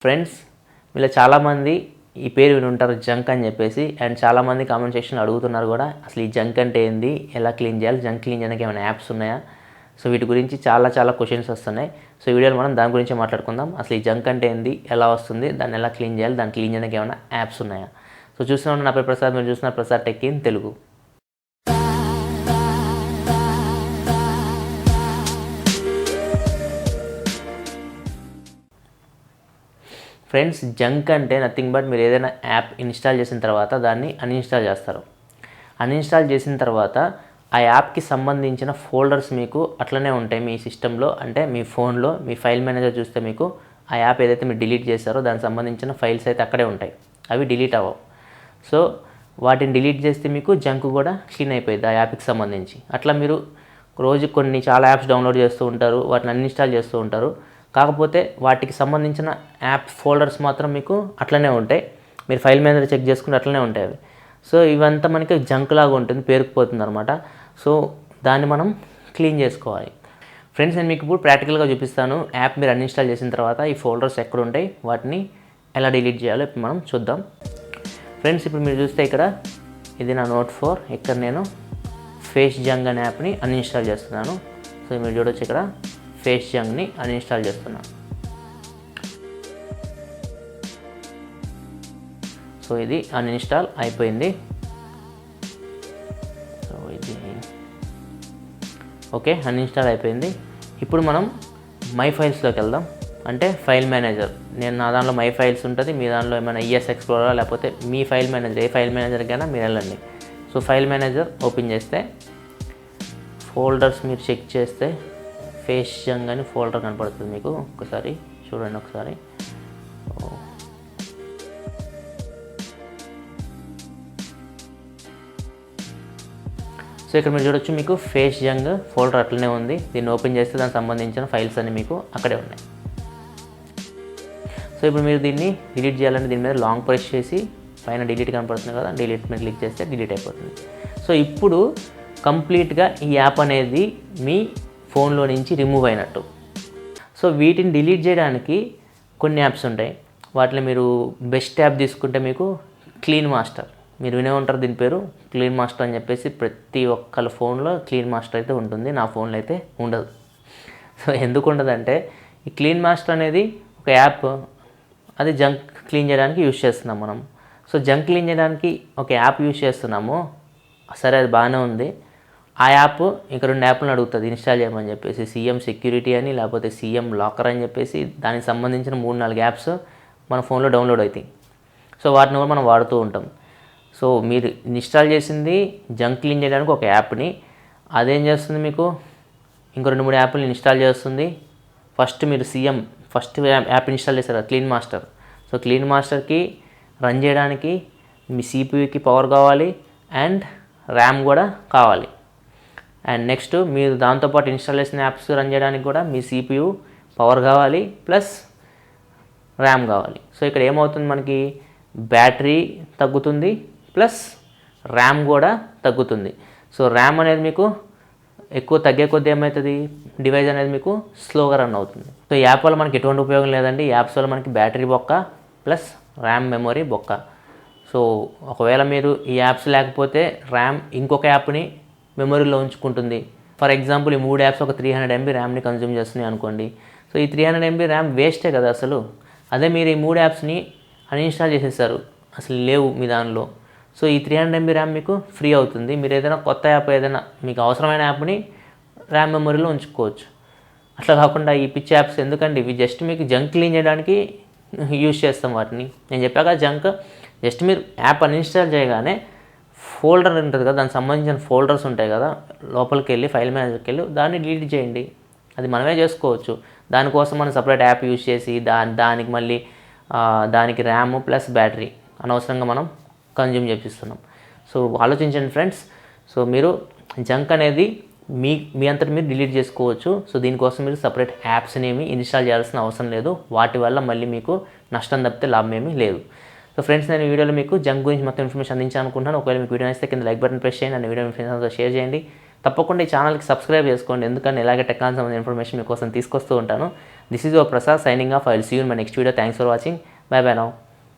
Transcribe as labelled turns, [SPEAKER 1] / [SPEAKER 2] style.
[SPEAKER 1] Friends, వీళ్ళ చాలామంది ఈ పేరు విని ఉంటారు జంక్ అని చెప్పేసి. అండ్ చాలామంది కామెంట్ సెక్షన్లో అడుగుతున్నారు కూడా, అసలు ఈ జంక్ అంటే ఏంది, ఎలా క్లీన్ చేయాలి, జంక్ క్లీన్ చేయడానికి ఏమైనా యాప్స్ ఉన్నాయా? సో వీటి గురించి చాలా క్వశ్చన్స్ వస్తున్నాయి. సో ఈ వీడియోలో మనం దాని గురించి మాట్లాడుకుందాం. అసలు ఈ జంక్ అంటే ఏంది, ఎలా వస్తుంది, దాన్ని ఎలా క్లీన్ చేయాలి, దాన్ని క్లీన్ చేయడానికి ఏమైనా యాప్స్ ఉన్నాయా? సో చూస్తున్నాను, నా పేరు ప్రసాద్, మీరు చూస్తున్నారు Prasad tech in Telugu. Friends, junk అంటే నథింగ్ బట్ మీరు ఏదైనా యాప్ ఇన్స్టాల్ చేసిన తర్వాత దాన్ని అన్ఇన్స్టాల్ చేస్తారు. అన్ఇన్స్టాల్ చేసిన తర్వాత ఆ యాప్కి సంబంధించిన ఫోల్డర్స్ మీకు అట్లనే ఉంటాయి మీ సిస్టంలో. అంటే మీ ఫోన్లో మీ ఫైల్ మేనేజర్ చూస్తే మీకు ఆ యాప్ ఏదైతే మీరు డిలీట్ చేస్తారో దానికి సంబంధించిన ఫైల్స్ అయితే అక్కడే ఉంటాయి, అవి డిలీట్ అవ్వవు. సో వాటిని డిలీట్ చేస్తే మీకు జంక్ కూడా క్లీన్ అయిపోయింది ఆ యాప్కి సంబంధించి. అట్లా మీరు రోజు చాలా యాప్స్ డౌన్లోడ్ చేస్తూ ఉంటారు, వాటిని అన్ఇన్స్టాల్ చేస్తూ ఉంటారు. కాకపోతే వాటికి సంబంధించిన యాప్ ఫోల్డర్స్ మాత్రం మీకు అట్లనే ఉంటాయి. మీరు ఫైల్ మేనేజర్ చెక్ చేసుకుంటే అట్లనే ఉంటాయి అవి. సో ఇవంతా మనకి జంక్ లాగా ఉంటుంది, పేరుకుపోతుంది అనమాట. సో దాన్ని మనం క్లీన్ చేసుకోవాలి. ఫ్రెండ్స్, నేను మీకు ఇప్పుడు ప్రాక్టికల్గా చూపిస్తాను. యాప్ మీరు అన్ఇన్స్టాల్ చేసిన తర్వాత ఈ ఫోల్డర్స్ ఎక్కడ ఉంటాయి, వాటిని ఎలా డిలీట్ చేయాలో ఇప్పుడు మనం చూద్దాం. ఫ్రెండ్స్, ఇప్పుడు మీరు చూస్తే ఇక్కడ ఇది నా నోట్ 4. ఇక్కడ నేను ఫేస్ జంగ్ అనే యాప్ని అన్ఇన్స్టాల్ చేస్తున్నాను. సో మీరు చూడొచ్చు, ఇక్కడ ఫేస్ జంగ్ని అన్ఇన్స్టాల్ చేస్తున్నాను. సో ఇది అన్ఇన్స్టాల్ అయిపోయింది. సో ఇది ఓకే, అన్ఇన్స్టాల్ అయిపోయింది. ఇప్పుడు మనం మై ఫైల్స్లోకి వెళ్దాం. అంటే ఫైల్ మేనేజర్, నా దానిలో మై ఫైల్స్ ఉంటుంది, మీ దానిలో ఏమైనా ఈఎస్ ఎక్స్ప్లోరర్ లేకపోతే మీ ఫైల్ మేనేజర్, ఏ ఫైల్ మేనేజర్కైనా మీరు వెళ్ళండి. సో ఫైల్ మేనేజర్ ఓపెన్ చేస్తే ఫోల్డర్స్ మీరు చెక్ చేస్తే ఫేస్ జంగ్ అని ఫోల్డర్ కనపడుతుంది మీకు. ఒకసారి చూడండి ఒకసారి. సో ఇక్కడ మీరు చూడొచ్చు, మీకు ఫేస్ జంగ్ ఫోల్డర్ అట్లనే ఉంది. దీన్ని ఓపెన్ చేస్తే దానికి సంబంధించిన ఫైల్స్ అన్ని మీకు అక్కడే ఉన్నాయి. సో ఇప్పుడు మీరు దీన్ని డిలీట్ చేయాలంటే దీని మీద లాంగ్ ప్రెస్ చేసి పైన డిలీట్ కనపడుతుంది కదా, డిలీట్ మీద క్లిక్ చేస్తే డిలీట్ అయిపోతుంది. సో ఇప్పుడు కంప్లీట్గా ఈ యాప్ అనేది మీ ఫోన్లో నుంచి రిమూవ్ అయినట్టు. సో వీటిని డిలీట్ చేయడానికి కొన్ని యాప్స్ ఉంటాయి. వాటిలో మీరు బెస్ట్ యాప్ తీసుకుంటే మీకు క్లీన్ మాస్టర్, మీరు వినే ఉంటారు దీని పేరు క్లీన్ మాస్టర్ అని చెప్పేసి. ప్రతి ఒక్కళ్ళ ఫోన్లో క్లీన్ మాస్టర్ అయితే ఉంటుంది, నా ఫోన్లో అయితే ఉండదు. సో ఎందుకు ఉండదంటే, ఈ క్లీన్ మాస్టర్ అనేది ఒక యాప్, అది జంక్ క్లీన్ చేయడానికి యూజ్ చేస్తున్నాం మనం. సో జంక్ క్లీన్ చేయడానికి ఒక యాప్ యూజ్ చేస్తున్నాము, సరే అది బాగానే ఉంది. ఆ యాప్ ఇంకా 2 యాప్లను అడుగుతుంది ఇన్స్టాల్ చేయమని చెప్పేసి. సీఎం సెక్యూరిటీ అని, లేకపోతే సీఎం లాకర్ అని చెప్పేసి దానికి సంబంధించిన 3-4 యాప్స్ మన ఫోన్లో డౌన్లోడ్ అవుతాయి. సో వాటిని కూడా మనం వాడుతూ ఉంటాం. సో మీరు ఇన్స్టాల్ చేసింది జంక్ క్లీన్ చేయడానికి ఒక యాప్ని, అదేం చేస్తుంది మీకు ఇంకో 2-3 యాప్ని ఇన్స్టాల్ చేస్తుంది. మీరు ఫస్ట్ యాప్ ఇన్స్టాల్ చేస్తారు క్లీన్ మాస్టర్. సో క్లీన్ మాస్టర్కి రన్ చేయడానికి మీ సిపియూకి పవర్ కావాలి అండ్ ర్యామ్ కూడా కావాలి. అండ్ నెక్స్ట్ మీరు దాంతోపాటు ఇన్స్టాల్ చేసిన యాప్స్ రన్ చేయడానికి కూడా మీ సిపియు పవర్ కావాలి ప్లస్ ర్యామ్ కావాలి. సో ఇక్కడ ఏమవుతుంది, మనకి బ్యాటరీ తగ్గుతుంది ప్లస్ ర్యామ్ కూడా తగ్గుతుంది. సో ర్యామ్ అనేది మీకు ఎక్కువ తగ్గే కొద్దీ ఏమవుతుంది, డివైస్ అనేది మీకు స్లోగా రన్ అవుతుంది. సో ఈ యాప్ వల్ల మనకి ఎటువంటి ఉపయోగం లేదండి. ఈ యాప్స్ వల్ల మనకి బ్యాటరీ బొక్క ప్లస్ ర్యామ్ మెమొరీ బొక్క. సో ఒకవేళ మీరు ఈ యాప్స్ లేకపోతే ర్యామ్ ఇంకొక యాప్ని మెమొరీలో ఉంచుకుంటుంది. ఫర్ ఎగ్జాంపుల్ ఈ 3 యాప్స్ ఒక 300 MB ర్యామ్ని కన్జ్యూమ్ చేస్తున్నాయి అనుకోండి. సో ఈ 300 MB ర్యామ్ వేస్టే కదా అసలు. అదే మీరు ఈ 3 యాప్స్ని అన్ఇన్స్టాల్ చేసేస్తారు, అసలు లేవు మీ దానిలో. సో ఈ 300 MB ర్యామ్ మీకు ఫ్రీ అవుతుంది. మీరు ఏదైనా కొత్త యాప్, ఏదైనా మీకు అవసరమైన యాప్ని ర్యామ్ మెమొరీలో ఉంచుకోవచ్చు. అట్లా కాకుండా ఈ పిచ్చి యాప్స్ ఎందుకండి, ఇవి జస్ట్ మీకు జంక్ క్లీన్ చేయడానికి యూజ్ చేస్తాం వాటిని. నేను చెప్పాక జంక్ జస్ట్ మీరు యాప్ అన్ఇన్స్టాల్ చేయగానే ఫోల్డర్ ఉంటుంది కదా, దానికి సంబంధించిన ఫోల్డర్స్ ఉంటాయి కదా, లోపలికి వెళ్ళి ఫైల్ మేనేజర్కి వెళ్ళి దాన్ని డిలీట్ చేయండి. అది మనమే చేసుకోవచ్చు. దానికోసం మనం సపరేట్ యాప్ యూజ్ చేసి దానికి మళ్ళీ దానికి ర్యామ్ ప్లస్ బ్యాటరీ అనవసరంగా మనం కన్జ్యూమ్ చేపిస్తున్నాం. సో ఆలోచించండి ఫ్రెండ్స్. సో మీరు జంక్ అనేది మీ అంతటి మీరు డిలీట్ చేసుకోవచ్చు. సో దీనికోసం మీరు సపరేట్ యాప్స్ని ఏమి ఇన్స్టాల్ చేయాల్సిన అవసరం లేదు. వాటి వల్ల మళ్ళీ మీకు నష్టం తప్పితే లాభం ఏమీ లేదు. సో ఫ్రెండ్స్, నేను ఈ వీడియోలో మీకు జంక్ గురించి మొత్తం ఇన్ఫర్మేషన్ అందించాను అనుకుంటున్నాను. ఒకవేళ మీకు వీడియో నచ్చితే కింద లైక్ బటన్ ప్రెస్ చేయండి అండ్ వీడియో మీ ఫ్రెండ్స్తో షేర్ చేయండి. తప్పకుండా ఈ ఛానల్కి సబ్స్క్రైబ్ చేసుకోండి, ఎందుకంటే ఇలాగే టెక్నాలజీ సంబంధించిన ఇన్ఫర్మేషన్ మీకోసం తీసుకొస్తూ ఉంటాను. This is your Prasad signing off. I will see you in my next video. Thanks for watching. Bye bye now.